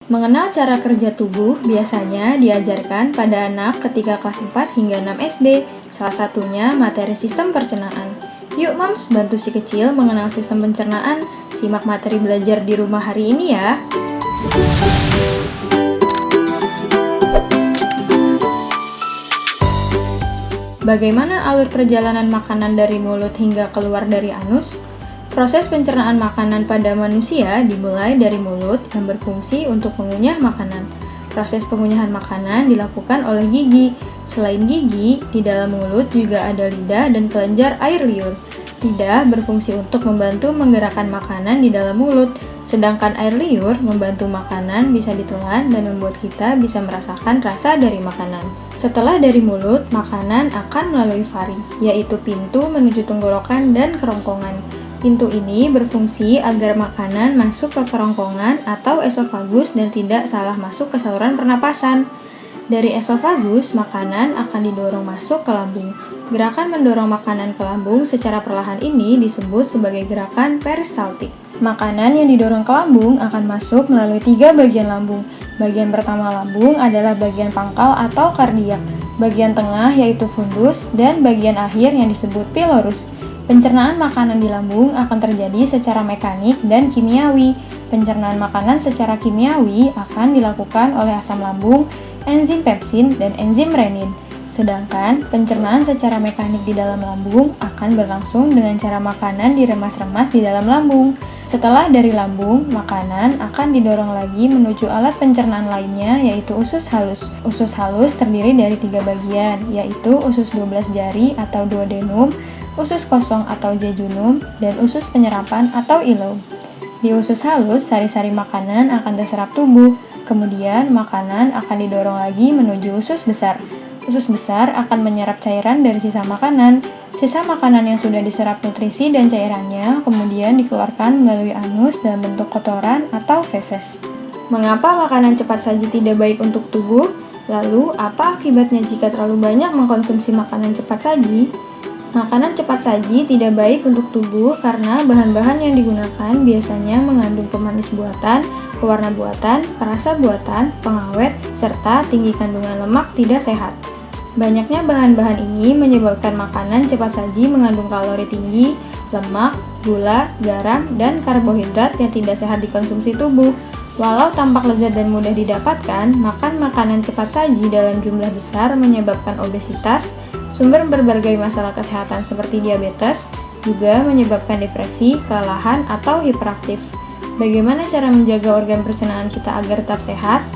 Mengenal cara kerja tubuh biasanya diajarkan pada anak ketika kelas 4 hingga 6 SD, salah satunya materi sistem pencernaan. Yuk Moms, bantu si kecil mengenal sistem pencernaan, simak materi belajar di rumah hari ini ya. Bagaimana alur perjalanan makanan dari mulut hingga keluar dari anus? Proses pencernaan makanan pada manusia dimulai dari mulut yang berfungsi untuk mengunyah makanan. Proses pengunyahan makanan dilakukan oleh gigi. Selain gigi, di dalam mulut juga ada lidah dan kelenjar air liur. Lidah berfungsi untuk membantu menggerakkan makanan di dalam mulut, sedangkan air liur membantu makanan bisa ditelan dan membuat kita bisa merasakan rasa dari makanan. Setelah dari mulut, makanan akan melalui faring, yaitu pintu menuju tenggorokan dan kerongkongan. Pintu ini berfungsi agar makanan masuk ke kerongkongan atau esofagus dan tidak salah masuk ke saluran pernapasan. Dari esofagus, makanan akan didorong masuk ke lambung. Gerakan mendorong makanan ke lambung secara perlahan ini disebut sebagai gerakan peristaltik. Makanan yang didorong ke lambung akan masuk melalui 3 bagian lambung. Bagian pertama lambung adalah bagian pangkal atau kardiak, bagian tengah yaitu fundus, dan bagian akhir yang disebut pilorus. Pencernaan makanan di lambung akan terjadi secara mekanik dan kimiawi. Pencernaan makanan secara kimiawi akan dilakukan oleh asam lambung, enzim pepsin, dan enzim renin. Sedangkan pencernaan secara mekanik di dalam lambung akan berlangsung dengan cara makanan diremas-remas di dalam lambung. Setelah dari lambung, makanan akan didorong lagi menuju alat pencernaan lainnya, yaitu usus halus. Usus halus terdiri dari 3 bagian, yaitu usus 12 jari atau duodenum, usus kosong atau jejunum, dan usus penyerapan atau ileum. Di usus halus, sari-sari makanan akan terserap tubuh. Kemudian, makanan akan didorong lagi menuju usus besar. Usus besar akan menyerap cairan dari sisa makanan. Sisa makanan yang sudah diserap nutrisi dan cairannya kemudian dikeluarkan melalui anus dalam bentuk kotoran atau feses. Mengapa makanan cepat saji tidak baik untuk tubuh? Lalu, apa akibatnya jika terlalu banyak mengkonsumsi makanan cepat saji? Makanan cepat saji tidak baik untuk tubuh karena bahan-bahan yang digunakan biasanya mengandung pemanis buatan, pewarna buatan, perasa buatan, pengawet, serta tinggi kandungan lemak tidak sehat. Banyaknya bahan-bahan ini menyebabkan makanan cepat saji mengandung kalori tinggi, lemak, gula, garam, dan karbohidrat yang tidak sehat dikonsumsi tubuh. Walau tampak lezat dan mudah didapatkan, makan makanan cepat saji dalam jumlah besar menyebabkan obesitas, sumber berbagai masalah kesehatan seperti diabetes, juga menyebabkan depresi, kelelahan, atau hiperaktif. Bagaimana cara menjaga organ pencernaan kita agar tetap sehat?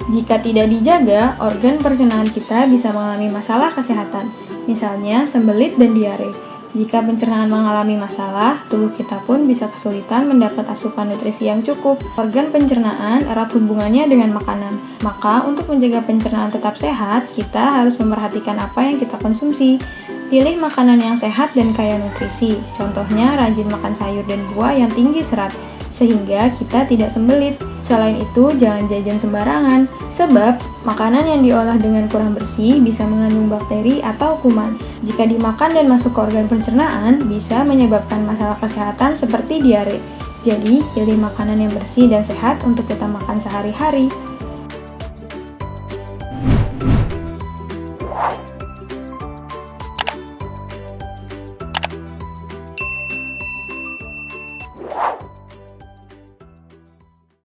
Jika tidak dijaga, organ pencernaan kita bisa mengalami masalah kesehatan, misalnya sembelit dan diare. Jika pencernaan mengalami masalah, tubuh kita pun bisa kesulitan mendapat asupan nutrisi yang cukup. Organ pencernaan erat hubungannya dengan makanan. Maka, untuk menjaga pencernaan tetap sehat, kita harus memperhatikan apa yang kita konsumsi. Pilih makanan yang sehat dan kaya nutrisi. Contohnya, rajin makan sayur dan buah yang tinggi serat, sehingga kita tidak sembelit. Selain itu, jangan jajan sembarangan, sebab makanan yang diolah dengan kurang bersih bisa mengandung bakteri atau kuman. Jika dimakan dan masuk ke organ pencernaan, bisa menyebabkan masalah kesehatan seperti diare. Jadi, pilih makanan yang bersih dan sehat untuk kita makan sehari-hari.